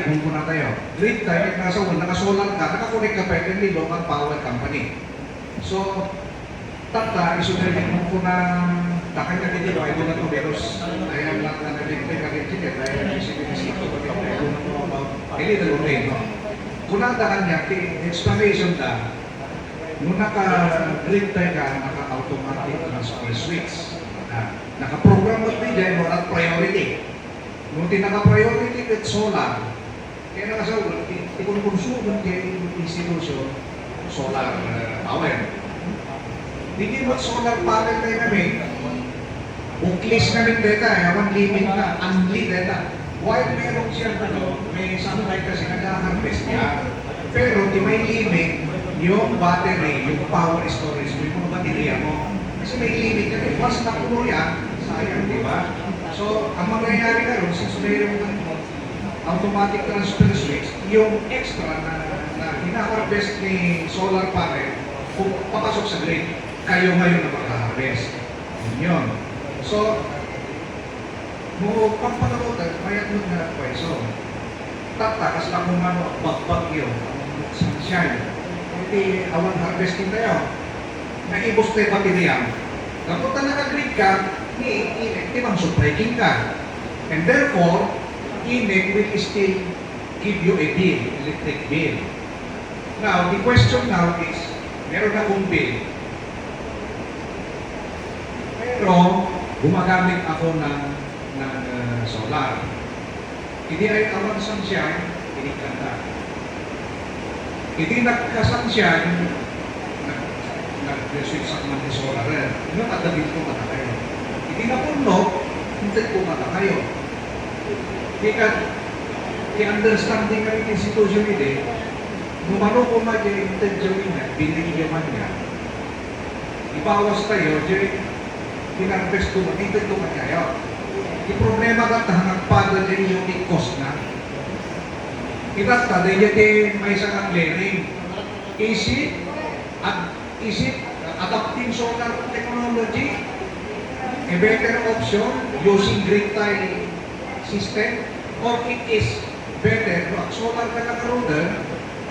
kung muna tayo. Grid tie, nakasolar ka, nakakunik ka permanently local power company. So, tata, isunerlik mo po ng takay na dito, ay doon na ito, pero ay lang na nag-electric ka rin siya, ay nag-isip-isip ko, ay doon na ito about a little bit, no? Kung kanya, explanation na, nung naka-grid tie ka, naka-automatic transfer switch. Naka-program mo din dyan, wala priority. Nung tinaka-priority with solar, kaya nakasawa, ikonkonsumo kaya institution, solar power. Hindi mo solar panel tayo namin, buklis namin data, one limit na, unli data. While meron siya may sunlight kasi nag-harvest niya, pero di may limit yung battery, yung power storage mo, yung mga baterya mo. Kasi may limit yan. Once napuno yan, sayang, di ba? So, ang mangyayari na rin, since mayroong automatic transfer switch, yung extra na hina-harvest ni solar panel, kung papasok sa grid, kayo ngayon na mag-harvest. Yun. So, mo pagpanarotan, mayat mo na pweso. Tatakas lang kung ano, bagbag yun, sunshine. Hindi, awan harvesting tayo. Naibos tayo baterya. Kapag naka-grid ka, init, ibang supply king ka. And therefore, init will still give you a bill, electric bill. Now, the question now is, meron akong bill. Pero, gumagamit ako ng solar. Hindi ay awan sunshine, inikanta. Hindi nagka-sunshine, nag-switch sa mga solar. Yung kadabit ko mata kayo. Hindi na puno, hindi ko mata kayo. I-understanding ng institution hindi, gumano ko mag-intention niya, binigyan niya. Ibawas tayo, pinarvest ko, hindi ko kayo. Yung problema ka nagpada din yung cost na. Kita dahil may isang clearing. Is it adapting solar technology a better option using grid tie system, or it is better solar ka lang karoon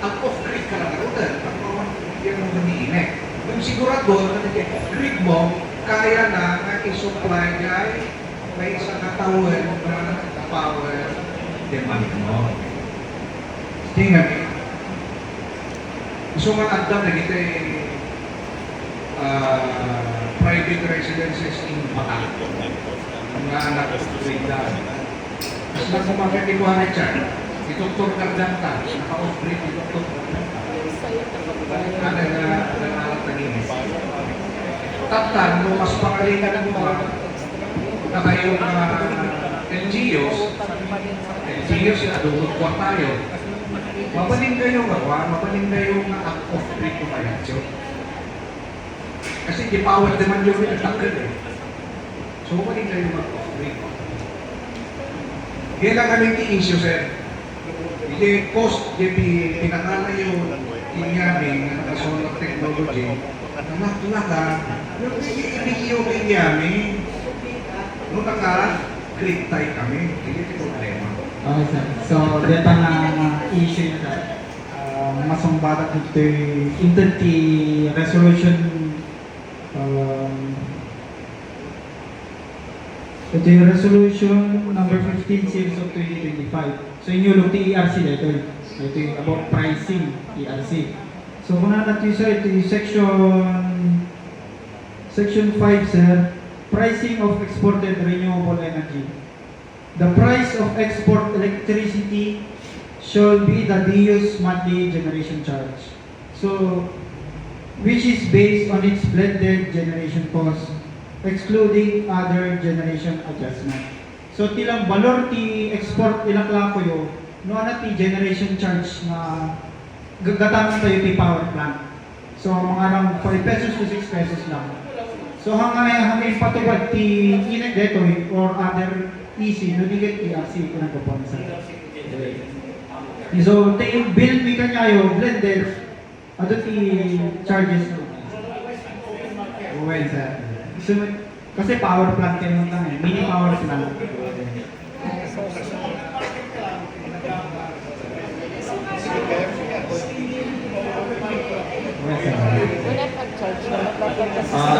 at off-grid ka lang karoon? Yan mo maniinit. Yung sigurado na grid mo, kaya na i-supply guy may isang katawan na power demand mo. Tingnan mo. Gusto nga agdam na kita private residences in Bataan. Mga anak ko sa Mas lang kung makakikuhanan siya. Dr. Cardanta, naka-off-grid ni Dr. Cardanta. Ada na alat na ginis. Tatan, no mas pangalingan mo na kayong LGUs na doon kwa tayo. Mapaling kayo mapaling kayo na off-grid ko kaya siyo. Kasi di power demand yung nagtakil eh. So mapaling kayo mag-off-grid. Kaya lang kami issue, sir. Hindi cost, hindi pinakala yung inyaming na solar technology. Nanak, yung i-review inyaming nung naka-grid tie kami, hindi problema. Okay, sir. So, dito na issue na masumbagat ito yung resolution ito yung resolution number 15 series of 2025. So, inyo lang ERC na ito. Ito yung about pricing, ERC. So, kung natin sir, ito yung section 5, sir. Pricing of exported renewable energy. The price of export electricity shall be the DU's monthly generation charge. So, which is based on its blended generation cost, excluding other generation adjustment. So, tilang balor ti export ilang lang ko yun, no na ti generation charge na gagatamit tayo ti power plant. So, mga lang 5 pesos to 6 pesos lang. So hanggang patubad ti inag dito or other EC no digit ERC ko nagpapon sa. So ti bill mi kanyayo blended ato ti charges no. Well sir. So kasi power plant kayo lang mini power plant.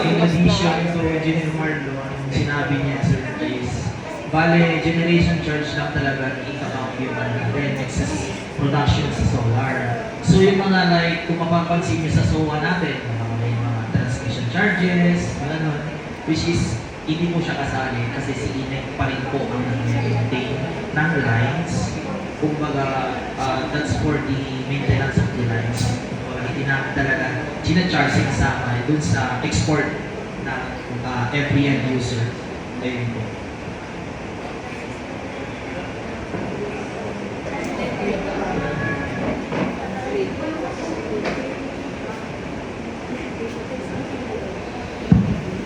in addition to Engineer Marlon, ang sinabi niya sir is, bale, generation charge lang talaga i-account yung then excess production sa solar. So yung mga like, kung mapapansin niyo sa SOA natin, may mga transmission charges, gano'n, which is, hindi po siya kasali kasi si INEC pa rin po ang nag-maintain ng lines. Kumbaga, that's for the maintenance of the lines. Kumbaga, hindi namin talaga sinacharge yung sama dun sa export ng every end user. Ayun po.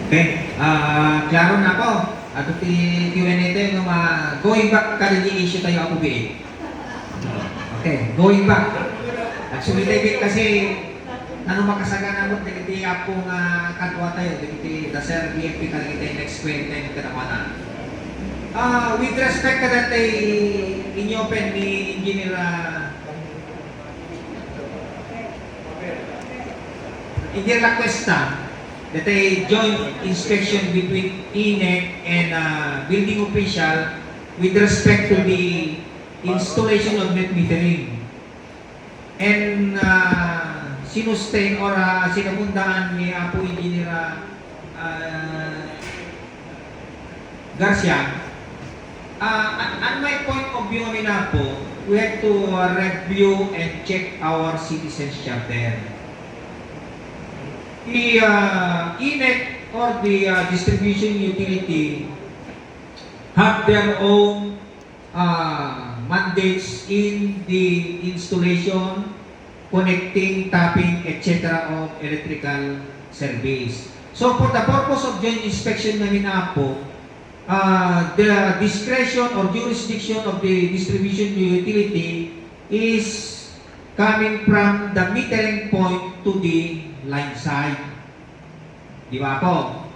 Okay, klaro na ako. Ato ti Q&A tayo going back ka rin issue tayo ako BA. Okay, going back. Actually, David, kasi makasaga na mo, dikiti ako nga kadwa tayo, dikiti the sir BFP ka rin tayo next kwenta yung katawanan. With respect ka dati inyopen ni Engineer La Cuesta, that a joint inspection between INEC and building official with respect to the installation of net metering. And sinustain or sinabundaan ni Apo Engineer Garcia. At my point of view kami na po, we have to review and check our citizens charter. The INEC or the distribution utility have their own mandates in the installation, connecting, tapping, etc. of electrical service. So for the purpose of joint inspection namin po, the discretion or jurisdiction of the distribution utility is coming from the metering point to the line side. Di ba po?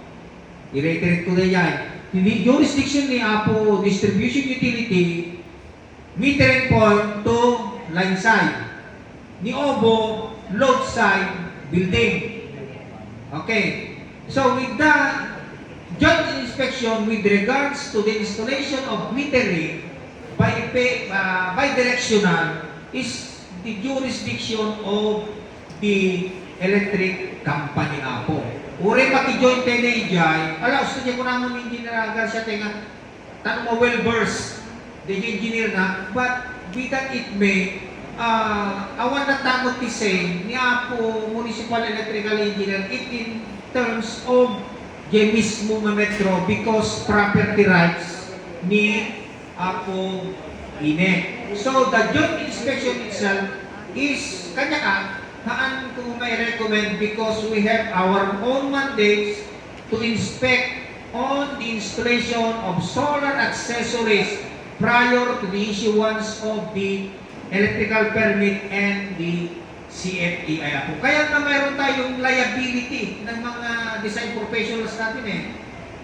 I-reiterate ko na yan. Hindi jurisdiction ni Apo distribution utility, metering point to line side. Ni Obo, load side building. Okay. So with the joint inspection with regards to the installation of metering by directional is the jurisdiction of the electric company po. Uri pati joint tenejay, gusto niya ko naman engineer Garcia tenga, tanong mo well-versed, the engineer na, but be that it may, awan na tamot say, ni Apo Municipal Electrical Engineer, it in terms of the mismo na metro because property rights ni Apo INEC. So the joint inspection itself is kanya ka, haan ko may recommend because we have our own mandates to inspect on the installation of solar accessories prior to the issuance of the electrical permit and the CFE. Kaya nga mayroon tayong liability ng mga design professionals natin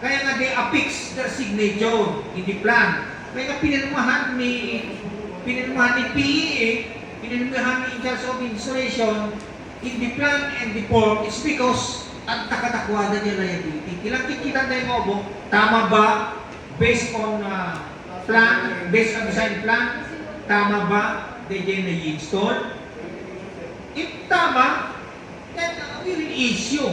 Kaya nga they affix their signature in the plan. Kaya nga pinirmahan ni PEA, pinirmahan ni in charge of installation in the plan and the form is because at nakatakwada niya liability. Ilang kikita tayo mo, tama ba based on plan, based on design plan, tama ba they na i-install? If tama, then we will issue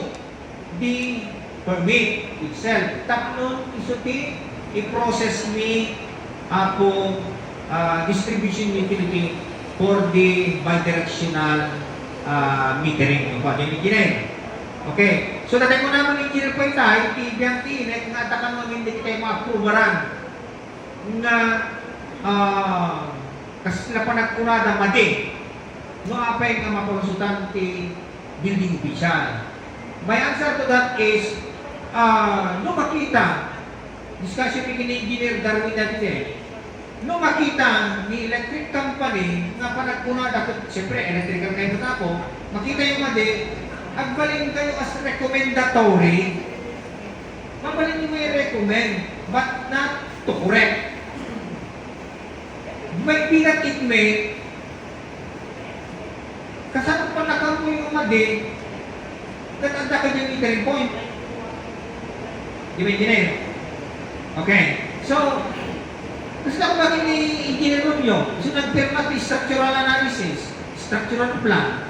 the permit itself. Tapos isuti, i-process ni Apo distribution utility for the bidirectional metering. Okay. So natay ko naman engineer po tayo, tibiyang tinet, nga takang mamindi kayo mga approvaran na kasi sila pa nagkunada madi no apay nga mapalusutan ti building official. My answer to that is no makita discussion ni engineer Darwin natin no makita ni electric company nga panagkunada ko siyempre electrical kayo na po makita yung madi agbalin kayo as recommendatory mabalin nyo may recommend but not to correct. May pinat it may kasama pa nakampo yung madi katanda ka yung metering point Di ba, engineer? Okay. So, gusto ko bakit ni Engineer Romeo? So, nag-perma ng structural analysis, structural plan.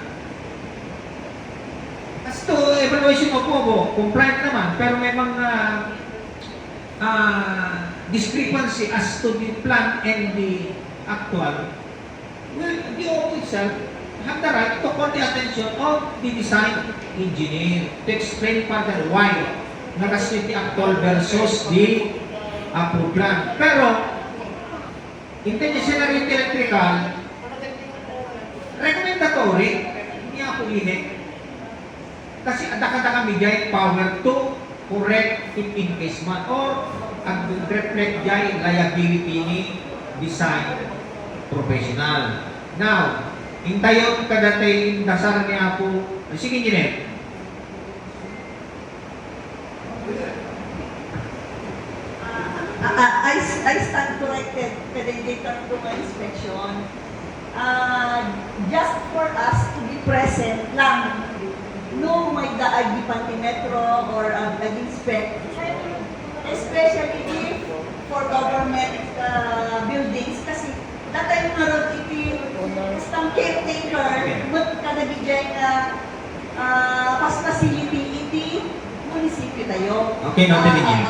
As to evaluation of Pogo, compliant naman, pero may mga discrepancy as to the plan and the actual. Well, the OO itself have the right to call the attention of the design engineer to explain further why nakasit the actual versus the approved plan. Pero, interdisciplinary electrical, recommendatory, hindi ako linig. Kasi ada kami jay power to correct if in case man or ang reflect jay liability ni design professional. Now, hintayon kadatay dasar ni ako. Sige, Engineer. I stand corrected data to my inspection. Just for us to be present lang, no may daag di Pantimetro or nag-inspect. Especially if for government buildings, kasi datay nga ron iti isang caretaker, mat kanagigay nga pas facility iti munisipyo tayo. Okay, noted din yan.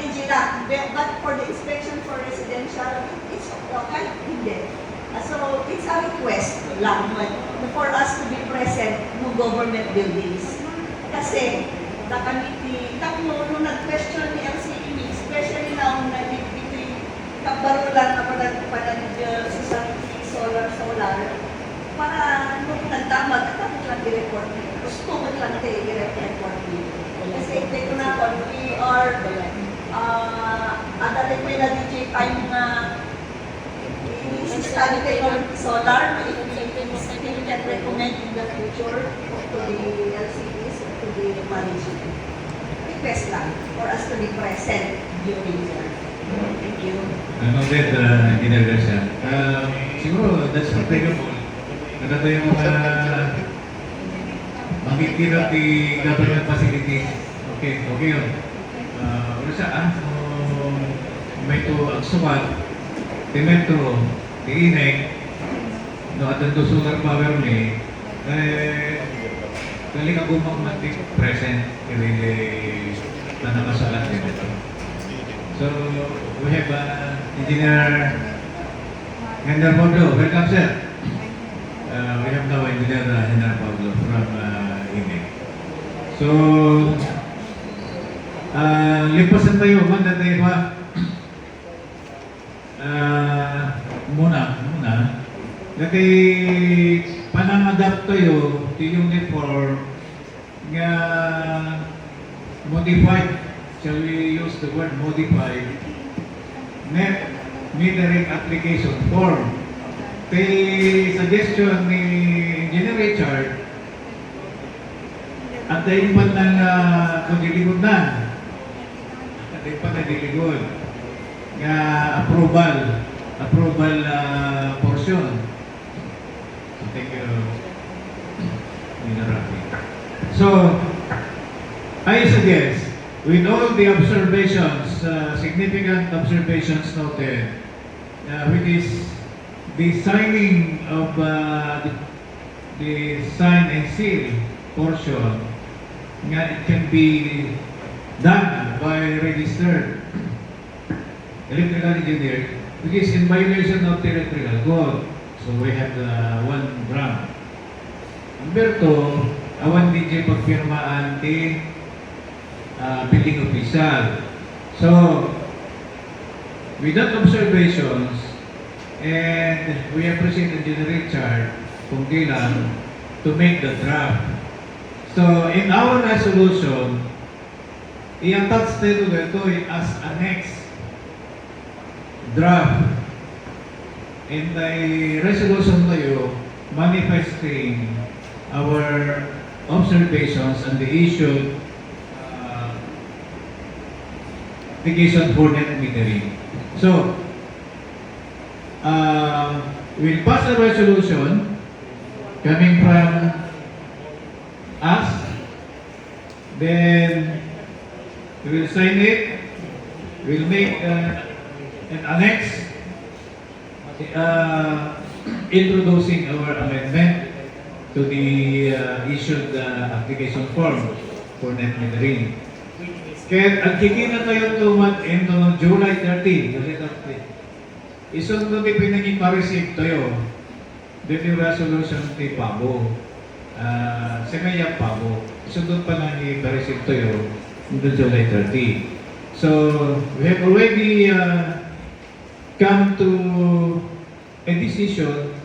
Digital. But for the inspection for residential, it's okay. Hindi. So, it's a request lang for us to be present no government buildings. Kasi, nung nag-question ni LCE, especially na between kabarulan na society solar, para nung nagdamag, dapat lang i-report nila. Gusto mo lang tayo i-report nila. Kasi hindi ko na we are adalin may na DJ time na i-study tayo ng solar, if we can recommend in the future to the LCDs or to the management. Request lang for us to be present during that. Thank you. Noted, Engineer Garcia. Siguro, that's applicable. Nagkato yung mga makikita the government facilities. Okay, okay yun. Ano siya, may to ang sumat, the metro, the INEC, no, at ang solar power ni, kali ka gumagmatik present, kili na nakasalat din ito. So, we have Engineer Hendar Pablo. Welcome, sir. We have now Engineer Hendar Pablo from INEC. So, lipasan tayo, manda tayo ba? Muna. Dati, panang-adapt tayo to uniform nga modified. Shall we use the word modified? Net metering application form. Kay suggestion ni Engineer Richard, at dahil pa ng kudiligod na. At dahil pa na diligod. Nga approval portion. So, thank you, Engineer Rafi. So, I suggest, with all the observations, significant observations noted, which is the signing of the sign and seal portion, nga it can be done by registered electrical engineer, which is in violation of the electrical code. So we have the 1 gram. Number 2, awan DJ pagpirmaan di building official. So, with that observations, and we appreciate Engineer Richard kung kailan to make the draft. So, in our resolution, i-attach tayo ito as annex draft. In the resolution tayo, manifesting our observations on the issue application for net metering. So, we'll pass a resolution coming from us. Then, We will sign it. We will make an annex introducing our amendment to the issued application form for net metering. Kaya ang kikina tayo to July 30, isun mo di pinaging ma-receive tayo, dito resolution ti Pabo. Sa kaya Pabo, isun doon pa na i-receive tayo until July 30. So, we have already come to a decision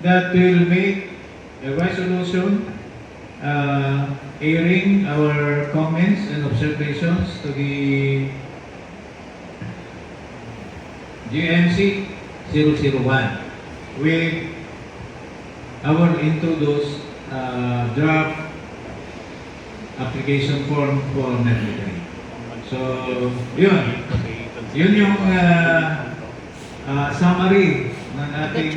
that we will make a resolution airing our comments and observations to the GMC 001 with our introduced draft application form for net metering. So, yun yung summary ng ating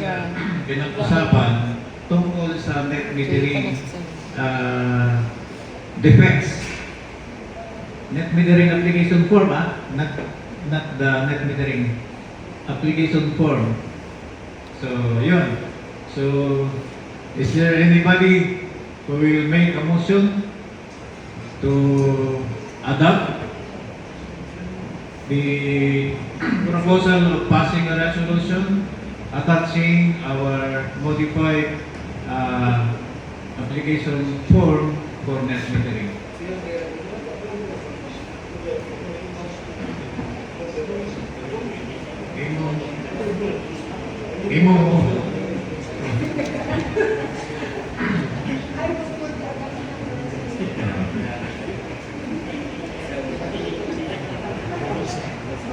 pinag-usapan tungkol sa net metering defects. Net metering application form, not the net metering application form. So, yun. So, is there anybody who will make a motion to adopt the proposal of passing a resolution attaching our modified application form for net metering? Imo.